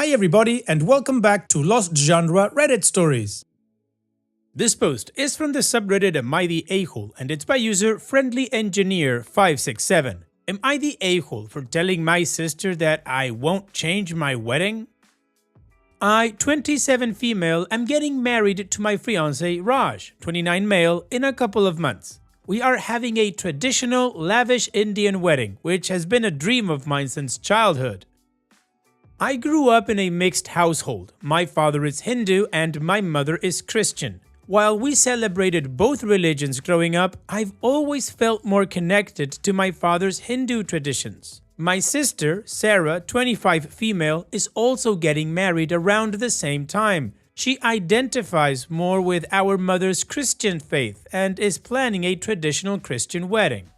Hi everybody and welcome back to Lost Genre Reddit Stories. This post is from the subreddit Am I the A-hole and it's by user FriendlyEngineer567. Am I the a-hole for telling my sister that I won't change my wedding? I, 27 female, am getting married to my fiancé Raj, 29 male, in a couple of months. We are having a traditional, lavish Indian wedding, which has been a dream of mine since childhood. I grew up in a mixed household. My father is Hindu and my mother is Christian. While we celebrated both religions growing up, I've always felt more connected to my father's Hindu traditions. My sister, Sarah, 25 female, is also getting married around the same time. She identifies more with our mother's Christian faith and is planning a traditional Christian wedding.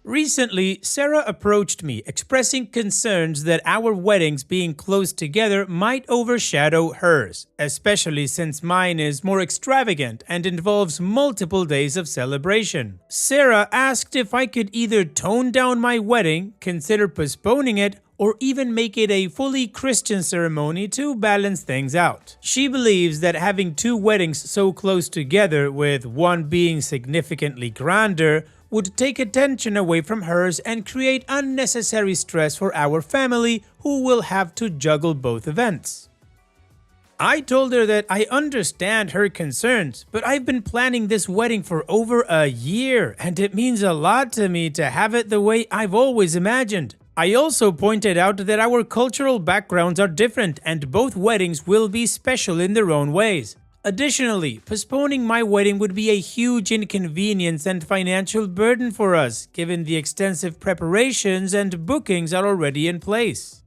Recently, Sarah approached me expressing concerns that our weddings being close together might overshadow hers, especially since mine is more extravagant and involves multiple days of celebration. Sarah asked if I could either tone down my wedding, consider postponing it, or even make it a fully Christian ceremony to balance things out. She believes that having two weddings so close together, with one being significantly grander, would take attention away from hers and create unnecessary stress for our family, who will have to juggle both events. I told her that I understand her concerns, but I've been planning this wedding for over a year, and it means a lot to me to have it the way I've always imagined. I also pointed out that our cultural backgrounds are different and both weddings will be special in their own ways. Additionally, postponing my wedding would be a huge inconvenience and financial burden for us, given the extensive preparations and bookings are already in place.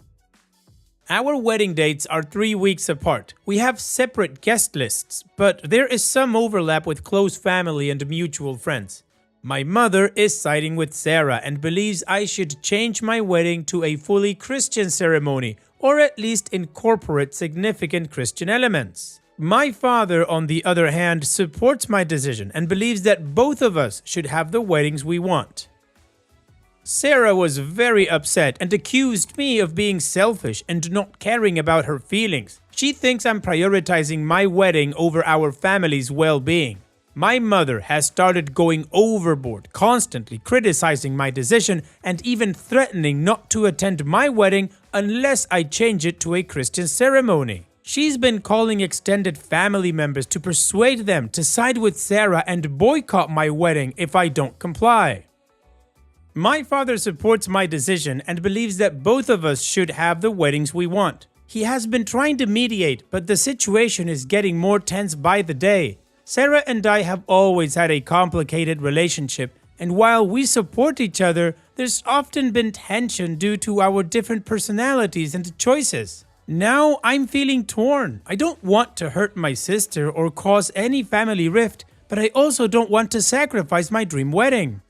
Our wedding dates are 3 weeks apart. We have separate guest lists, but there is some overlap with close family and mutual friends. My mother is siding with Sarah and believes I should change my wedding to a fully Christian ceremony, or at least incorporate significant Christian elements. My father, on the other hand, supports my decision and believes that both of us should have the weddings we want. Sarah was very upset and accused me of being selfish and not caring about her feelings. She thinks I'm prioritizing my wedding over our family's well-being. My mother has started going overboard, constantly criticizing my decision and even threatening not to attend my wedding unless I change it to a Christian ceremony. She's been calling extended family members to persuade them to side with Sarah and boycott my wedding if I don't comply. My father supports my decision and believes that both of us should have the weddings we want. He has been trying to mediate, but the situation is getting more tense by the day. Sarah and I have always had a complicated relationship, and while we support each other, there's often been tension due to our different personalities and choices. Now I'm feeling torn. I don't want to hurt my sister or cause any family rift, but I also don't want to sacrifice my dream wedding.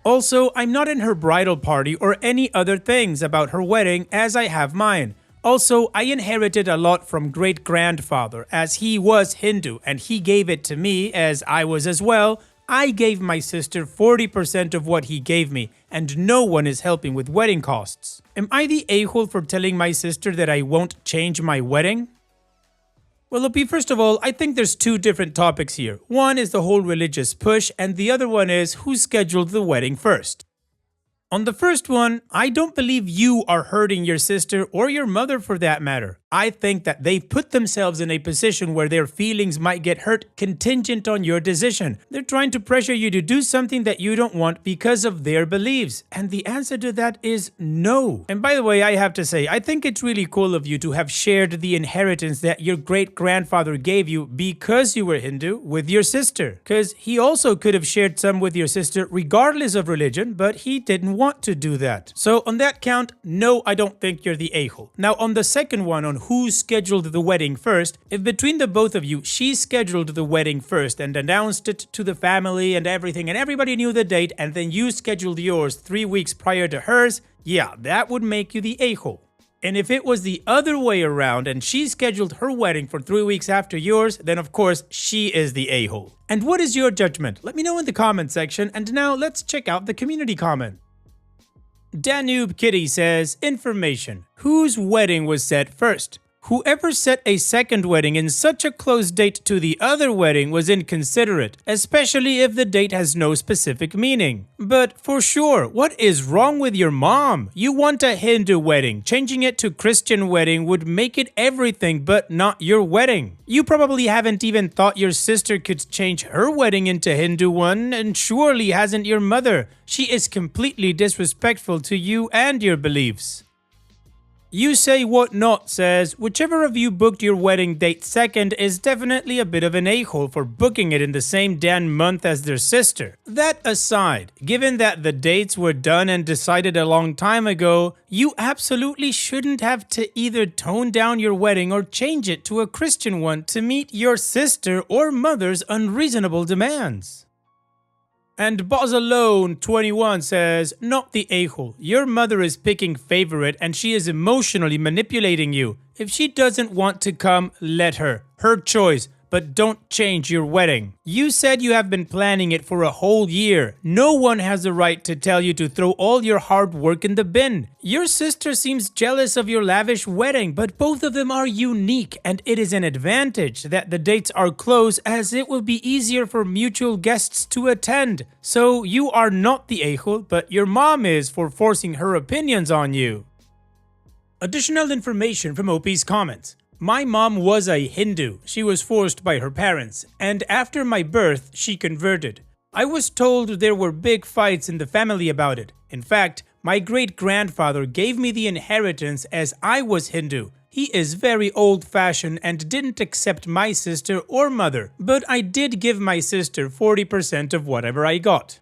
Also, I'm not in her bridal party or any other things about her wedding as I have mine. Also, I inherited a lot from great-grandfather as he was Hindu and he gave it to me as I was as well. I gave my sister 40% of what he gave me, and no one is helping with wedding costs. Am I the a-hole for telling my sister that I won't change my wedding? Well, Lopi, first of all, I think there's two different topics here. One is the whole religious push, and the other one is who scheduled the wedding first. On the first one, I don't believe you are hurting your sister or your mother for that matter. I think that they've put themselves in a position where their feelings might get hurt contingent on your decision. They're trying to pressure you to do something that you don't want because of their beliefs. And the answer to that is no. And by the way, I have to say, I think it's really cool of you to have shared the inheritance that your great-grandfather gave you because you were Hindu with your sister. Because he also could have shared some with your sister regardless of religion, but he didn't want to do that. So on that count, no, I don't think you're the a-hole. Now on the second one, on who scheduled the wedding first, if between the both of you, she scheduled the wedding first and announced it to the family and everything, and everybody knew the date, and then you scheduled yours 3 weeks prior to hers, yeah, that would make you the a-hole. And if it was the other way around and she scheduled her wedding for 3 weeks after yours, then of course she is the a-hole. And what is your judgment? Let me know in the comment section, and now let's check out the community comment. Danube Kitty says, information. Whose wedding was set first? Whoever set a second wedding in such a close date to the other wedding was inconsiderate, especially if the date has no specific meaning. But for sure, what is wrong with your mom? You want a Hindu wedding. Changing it to Christian wedding would make it everything but not your wedding. You probably haven't even thought your sister could change her wedding into Hindu one, and surely hasn't your mother. She is completely disrespectful to you and your beliefs. You Say What Not says, whichever of you booked your wedding date second is definitely a bit of an a-hole for booking it in the same damn month as their sister. That aside, given that the dates were done and decided a long time ago, you absolutely shouldn't have to either tone down your wedding or change it to a Christian one to meet your sister or mother's unreasonable demands. And Bozzalone21 says, not the a-hole. Your mother is picking favorite and she is emotionally manipulating you. If she doesn't want to come, let her. Her choice. But don't change your wedding. You said you have been planning it for a whole year. No one has the right to tell you to throw all your hard work in the bin. Your sister seems jealous of your lavish wedding, but both of them are unique, and it is an advantage that the dates are close as it will be easier for mutual guests to attend. So you are not the a-hole, but your mom is for forcing her opinions on you. Additional information from OP's comments. My mom was a Hindu. She was forced by her parents, and after my birth, she converted. I was told there were big fights in the family about it. In fact, my great-grandfather gave me the inheritance as I was Hindu. He is very old-fashioned and didn't accept my sister or mother, but I did give my sister 40% of whatever I got.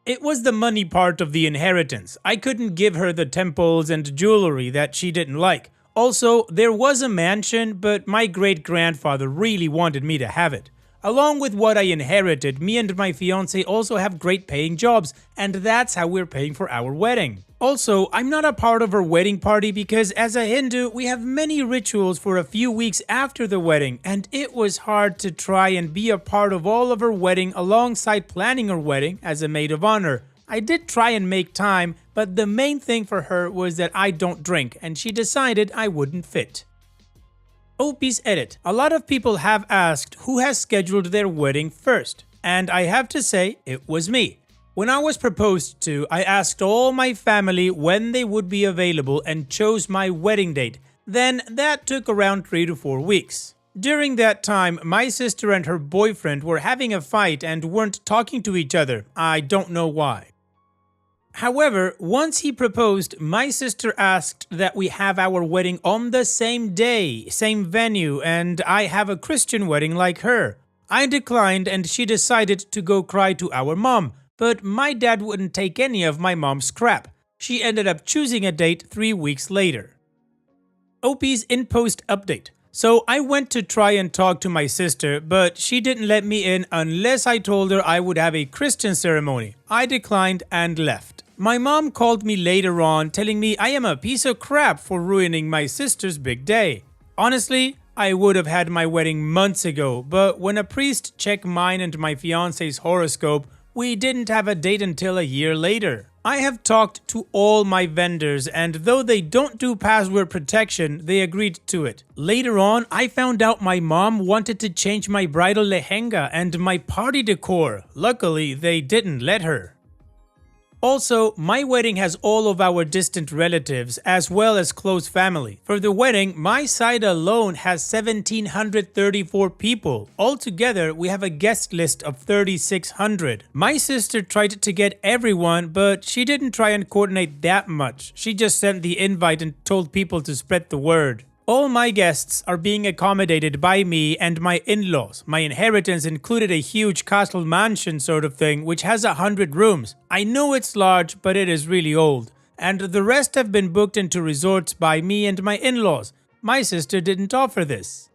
It was the money part of the inheritance. I couldn't give her the temples and jewelry that she didn't like. Also, there was a mansion, but my great-grandfather really wanted me to have it. Along with what I inherited, me and my fiancé also have great paying jobs, and that's how we're paying for our wedding. Also, I'm not a part of her wedding party because as a Hindu, we have many rituals for a few weeks after the wedding, and it was hard to try and be a part of all of her wedding alongside planning her wedding as a maid of honor. I did try and make time, but the main thing for her was that I don't drink, and she decided I wouldn't fit. OP's edit. A lot of people have asked who has scheduled their wedding first, and I have to say it was me. When I was proposed to, I asked all my family when they would be available and chose my wedding date. Then that took around 3 to 4 weeks. During that time, my sister and her boyfriend were having a fight and weren't talking to each other. I don't know why. However, once he proposed, my sister asked that we have our wedding on the same day, same venue, and I have a Christian wedding like her. I declined and she decided to go cry to our mom, but my dad wouldn't take any of my mom's crap. She ended up choosing a date 3 weeks later. OP's in-post update. So I went to try and talk to my sister, but she didn't let me in unless I told her I would have a Christian ceremony. I declined and left. My mom called me later on telling me I am a piece of crap for ruining my sister's big day. Honestly, I would have had my wedding months ago, but when a priest checked mine and my fiance's horoscope, we didn't have a date until a year later. I have talked to all my vendors, and though they don't do password protection, they agreed to it. Later on, I found out my mom wanted to change my bridal lehenga and my party decor. Luckily, they didn't let her. Also, my wedding has all of our distant relatives as well as close family. For the wedding, my side alone has 1,734 people. Altogether, we have a guest list of 3,600. My sister tried to get everyone, but she didn't try and coordinate that much. She just sent the invite and told people to spread the word. All my guests are being accommodated by me and my in-laws. My inheritance included a huge castle mansion sort of thing, which has 100 rooms. I know it's large, but it is really old. And the rest have been booked into resorts by me and my in-laws. My sister didn't offer this.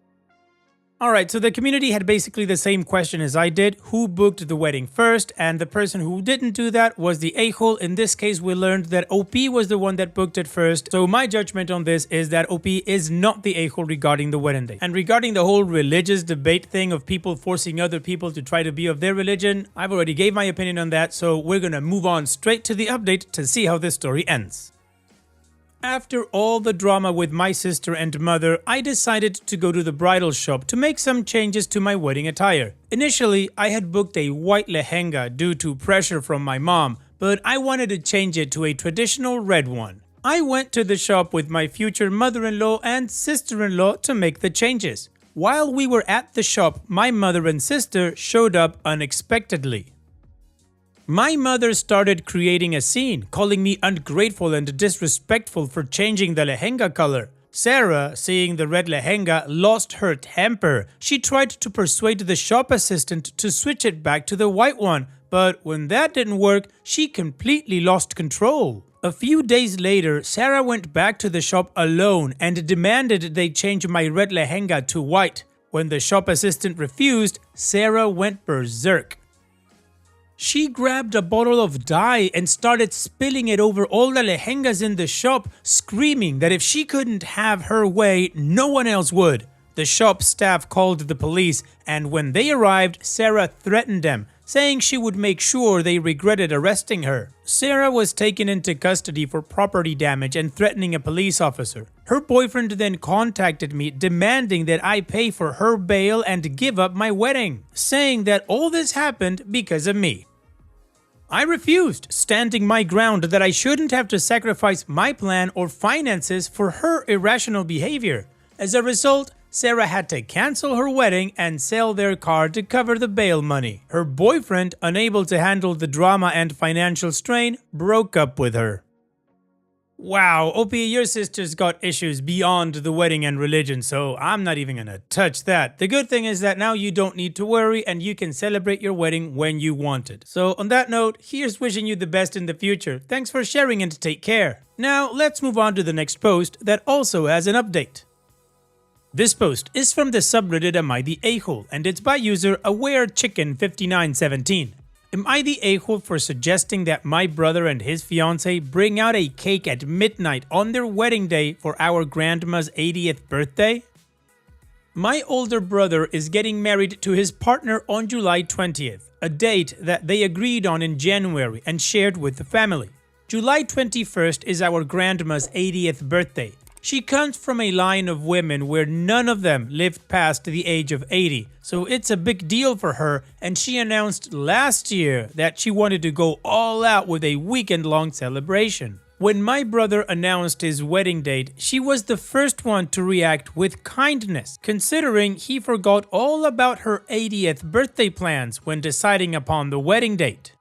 Alright, so the community had basically the same question as I did. Who booked the wedding first? And the person who didn't do that was the a-hole. In this case, we learned that OP was the one that booked it first. So my judgment on this is that OP is not the a-hole regarding the wedding date. And regarding the whole religious debate thing of people forcing other people to try to be of their religion, I've already gave my opinion on that, so we're gonna move on straight to the update to see how this story ends. After all the drama with my sister and mother, I decided to go to the bridal shop to make some changes to my wedding attire. Initially, I had booked a white lehenga due to pressure from my mom, but I wanted to change it to a traditional red one. I went to the shop with my future mother-in-law and sister-in-law to make the changes. While we were at the shop, my mother and sister showed up unexpectedly. My mother started creating a scene, calling me ungrateful and disrespectful for changing the lehenga color. Sarah, seeing the red lehenga, lost her temper. She tried to persuade the shop assistant to switch it back to the white one, but when that didn't work, she completely lost control. A few days later, Sarah went back to the shop alone and demanded they change my red lehenga to white. When the shop assistant refused, Sarah went berserk. She grabbed a bottle of dye and started spilling it over all the lehengas in the shop, screaming that if she couldn't have her way, no one else would. The shop staff called the police, and when they arrived, Sarah threatened them, saying she would make sure they regretted arresting her. Sarah was taken into custody for property damage and threatening a police officer. Her boyfriend then contacted me demanding that I pay for her bail and give up my wedding, saying that all this happened because of me. I refused, standing my ground that I shouldn't have to sacrifice my plan or finances for her irrational behavior. As a result, Sarah had to cancel her wedding and sell their car to cover the bail money. Her boyfriend, unable to handle the drama and financial strain, broke up with her. Wow, OP, your sister's got issues beyond the wedding and religion, so I'm not even gonna touch that. The good thing is that now you don't need to worry and you can celebrate your wedding when you want it. So on that note, here's wishing you the best in the future. Thanks for sharing and take care. Now let's move on to the next post that also has an update. This post is from the subreddit Am I the A-hole, and it's by user AwareChicken5917. Am I the a-hole for suggesting that my brother and his fiancée bring out a cake at midnight on their wedding day for our grandma's 80th birthday? My older brother is getting married to his partner on July 20th, a date that they agreed on in January and shared with the family. July 21st is our grandma's 80th birthday. She comes from a line of women where none of them lived past the age of 80, so it's a big deal for her, and she announced last year that she wanted to go all out with a weekend-long celebration. When my brother announced his wedding date, she was the first one to react with kindness, considering he forgot all about her 80th birthday plans when deciding upon the wedding date.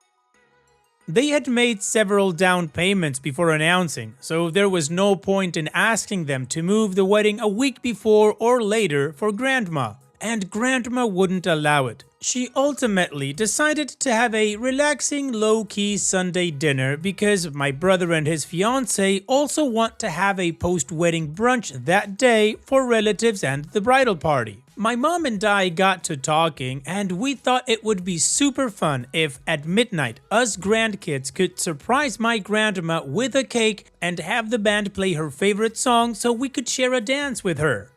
They had made several down payments before announcing, so there was no point in asking them to move the wedding a week before or later for Grandma, and Grandma wouldn't allow it. She ultimately decided to have a relaxing, low-key Sunday dinner because my brother and his fiancée also want to have a post-wedding brunch that day for relatives and the bridal party. My mom and I got to talking, and we thought it would be super fun if at midnight us grandkids could surprise my grandma with a cake and have the band play her favorite song so we could share a dance with her.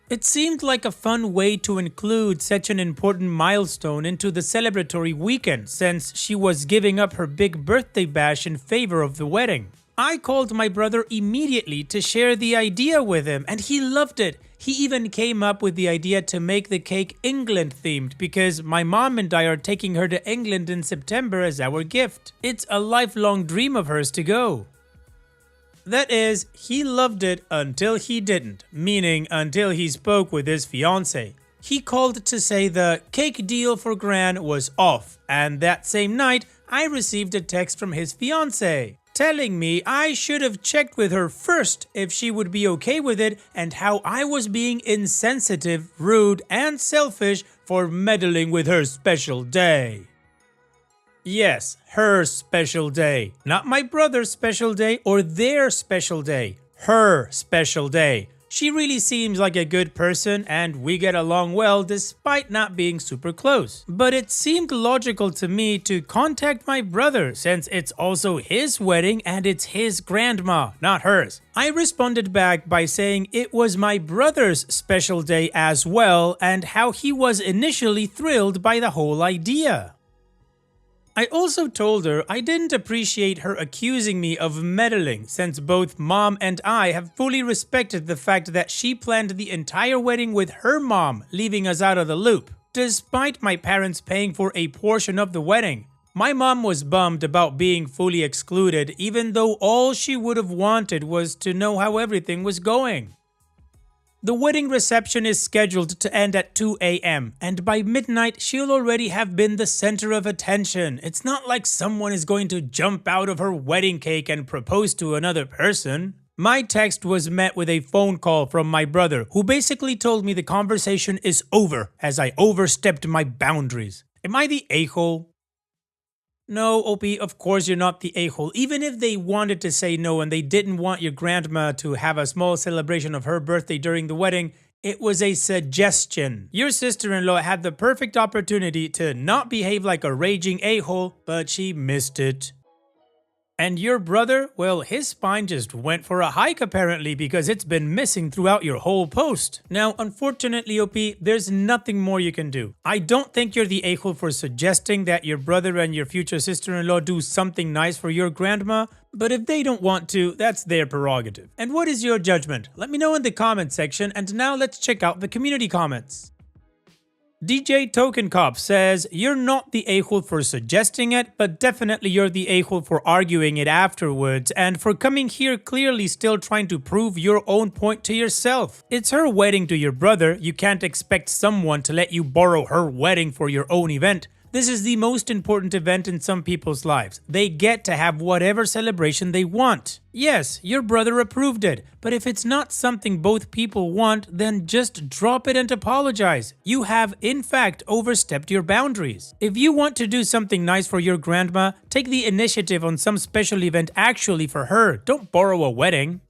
It seemed like a fun way to include such an important milestone into the celebratory weekend since she was giving up her big birthday bash in favor of the wedding. I called my brother immediately to share the idea with him, and he loved it. He even came up with the idea to make the cake England themed because my mom and I are taking her to England in September as our gift. It's a lifelong dream of hers to go. That is, he loved it until he didn't, meaning until he spoke with his fiancée. He called to say the cake deal for Gran was off, and that same night I received a text from his fiancée telling me I should have checked with her first if she would be okay with it and how I was being insensitive, rude, and selfish for meddling with her special day. Yes, her special day. Not my brother's special day or their special day. Her special day. She really seems like a good person and we get along well despite not being super close. But it seemed logical to me to contact my brother since it's also his wedding and it's his grandma, not hers. I responded back by saying it was my brother's special day as well and how he was initially thrilled by the whole idea. I also told her I didn't appreciate her accusing me of meddling since both mom and I have fully respected the fact that she planned the entire wedding with her mom, leaving us out of the loop, despite my parents paying for a portion of the wedding. My mom was bummed about being fully excluded even though all she would have wanted was to know how everything was going. The wedding reception is scheduled to end at 2 a.m. and by midnight she'll already have been the center of attention. It's not like someone is going to jump out of her wedding cake and propose to another person. My text was met with a phone call from my brother who basically told me the conversation is over as I overstepped my boundaries. Am I the a-hole? No, OP, of course you're not the a-hole. Even if they wanted to say no and they didn't want your grandma to have a small celebration of her birthday during the wedding, it was a suggestion. Your sister-in-law had the perfect opportunity to not behave like a raging a-hole, but she missed it. And your brother, well, his spine just went for a hike apparently because it's been missing throughout your whole post. Now, unfortunately, OP, there's nothing more you can do. I don't think you're the a-hole for suggesting that your brother and your future sister-in-law do something nice for your grandma, but if they don't want to, that's their prerogative. And what is your judgment? Let me know in the comment section, and now let's check out the community comments. DJ Token Cop says, you're not the a-hole for suggesting it, but definitely you're the a-hole for arguing it afterwards and for coming here clearly still trying to prove your own point to yourself. It's her wedding to your brother, you can't expect someone to let you borrow her wedding for your own event. This is the most important event in some people's lives. They get to have whatever celebration they want. Yes, your brother approved it, but if it's not something both people want, then just drop it and apologize. You have, in fact, overstepped your boundaries. If you want to do something nice for your grandma, take the initiative on some special event actually for her. Don't borrow a wedding.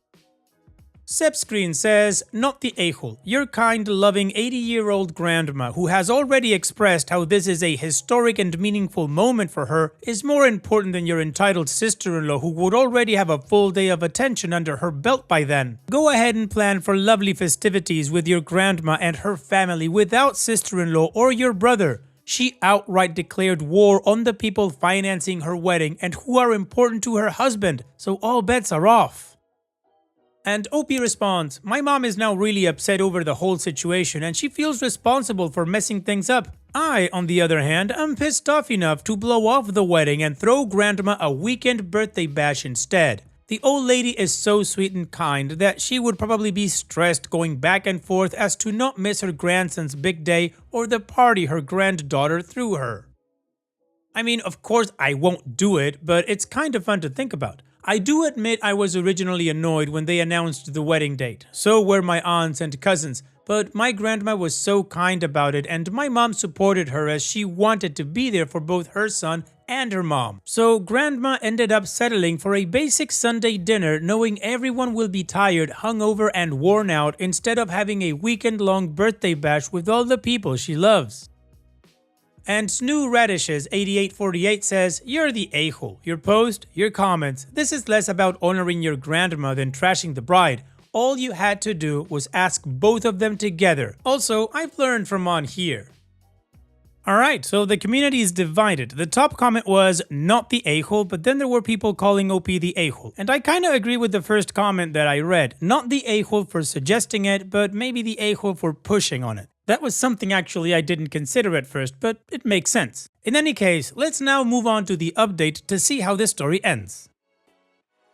Sepscreen says, not the a-hole, your kind, loving 80-year-old grandma who has already expressed how this is a historic and meaningful moment for her is more important than your entitled sister-in-law who would already have a full day of attention under her belt by then. Go ahead and plan for lovely festivities with your grandma and her family without sister-in-law or your brother. She outright declared war on the people financing her wedding and who are important to her husband, so all bets are off. And OP responds, my mom is now really upset over the whole situation and she feels responsible for messing things up. I, on the other hand, am pissed off enough to blow off the wedding and throw grandma a weekend birthday bash instead. The old lady is so sweet and kind that she would probably be stressed going back and forth as to not miss her grandson's big day or the party her granddaughter threw her. I mean, of course I won't do it, but it's kind of fun to think about. I do admit I was originally annoyed when they announced the wedding date. So were my aunts and cousins, but my grandma was so kind about it and my mom supported her as she wanted to be there for both her son and her mom. So grandma ended up settling for a basic Sunday dinner knowing everyone will be tired, hungover and worn out instead of having a weekend-long birthday bash with all the people she loves. And Snoo Radishes 8848 says, you're the a-hole. Your post, your comments. This is less about honoring your grandma than trashing the bride. All you had to do was ask both of them together. Also, I've learned from on here. Alright, so the community is divided. The top comment was not the a-hole, but then there were people calling OP the a-hole. And I kinda agree with the first comment that I read. Not the a-hole for suggesting it, but maybe the a-hole for pushing on it. That was something actually I didn't consider at first, but it makes sense. In any case, let's now move on to the update to see how this story ends.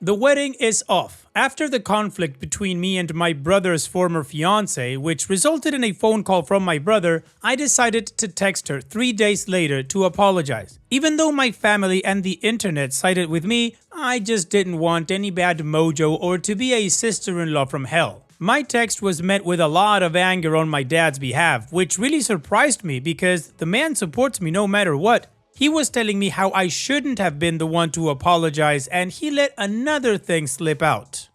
The wedding is off. After the conflict between me and my brother's former fiancé, which resulted in a phone call from my brother, I decided to text her 3 days later to apologize. Even though my family and the internet sided with me, I just didn't want any bad mojo or to be a sister-in-law from hell. My text was met with a lot of anger on my dad's behalf, which really surprised me because the man supports me no matter what. He was telling me how I shouldn't have been the one to apologize and he let another thing slip out.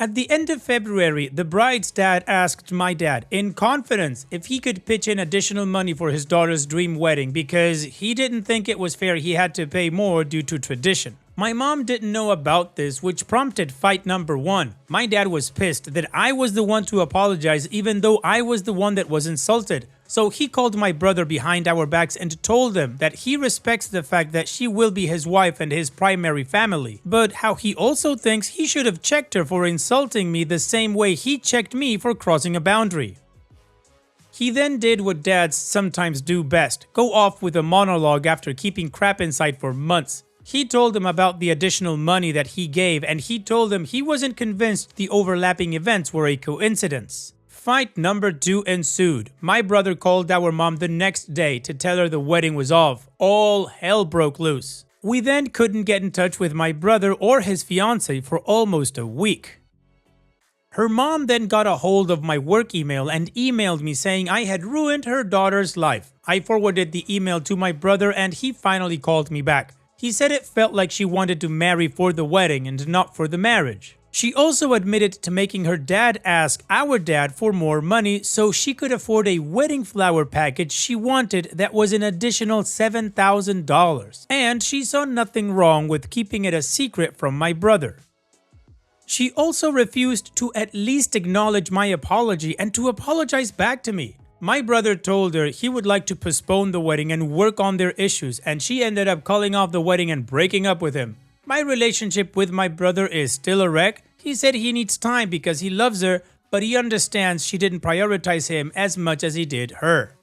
At the end of February, the bride's dad asked my dad, in confidence, if he could pitch in additional money for his daughter's dream wedding because he didn't think it was fair he had to pay more due to tradition. My mom didn't know about this, which prompted fight number 1. My dad was pissed that I was the one to apologize even though I was the one that was insulted. So he called my brother behind our backs and told him that he respects the fact that she will be his wife and his primary family, but how he also thinks he should have checked her for insulting me the same way he checked me for crossing a boundary. He then did what dads sometimes do best, go off with a monologue after keeping crap inside for months. He told him about the additional money that he gave, and he told him he wasn't convinced the overlapping events were a coincidence. Fight number 2 ensued. My brother called our mom the next day to tell her the wedding was off. All hell broke loose. We then couldn't get in touch with my brother or his fiancée for almost a week. Her mom then got a hold of my work email and emailed me saying I had ruined her daughter's life. I forwarded the email to my brother and he finally called me back. He said it felt like she wanted to marry for the wedding and not for the marriage. She also admitted to making her dad ask our dad for more money so she could afford a wedding flower package she wanted that was an additional $7,000. And she saw nothing wrong with keeping it a secret from my brother. She also refused to at least acknowledge my apology and to apologize back to me. My brother told her he would like to postpone the wedding and work on their issues, and she ended up calling off the wedding and breaking up with him. My relationship with my brother is still a wreck. He said he needs time because he loves her, but he understands she didn't prioritize him as much as he did her.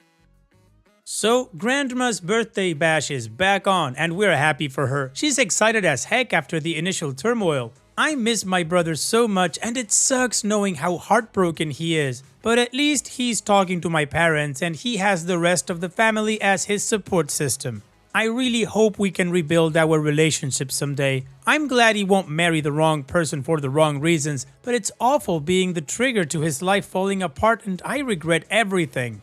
So, Grandma's birthday bash is back on, and we're happy for her. She's excited as heck after the initial turmoil. I miss my brother so much, and it sucks knowing how heartbroken he is. But at least he's talking to my parents, and he has the rest of the family as his support system. I really hope we can rebuild our relationship someday. I'm glad he won't marry the wrong person for the wrong reasons, but it's awful being the trigger to his life falling apart, and I regret everything.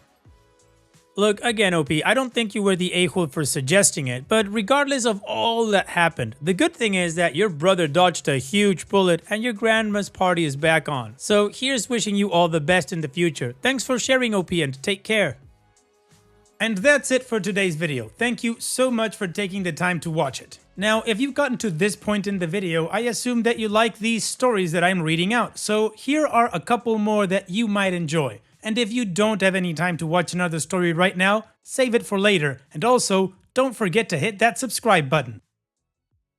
Look, again, OP, I don't think you were the a-hole for suggesting it, but regardless of all that happened, the good thing is that your brother dodged a huge bullet and your grandma's party is back on. So here's wishing you all the best in the future. Thanks for sharing, OP, and take care. And that's it for today's video. Thank you so much for taking the time to watch it. Now, if you've gotten to this point in the video, I assume that you like these stories that I'm reading out, so here are a couple more that you might enjoy. And if you don't have any time to watch another story right now, save it for later, and also, don't forget to hit that subscribe button.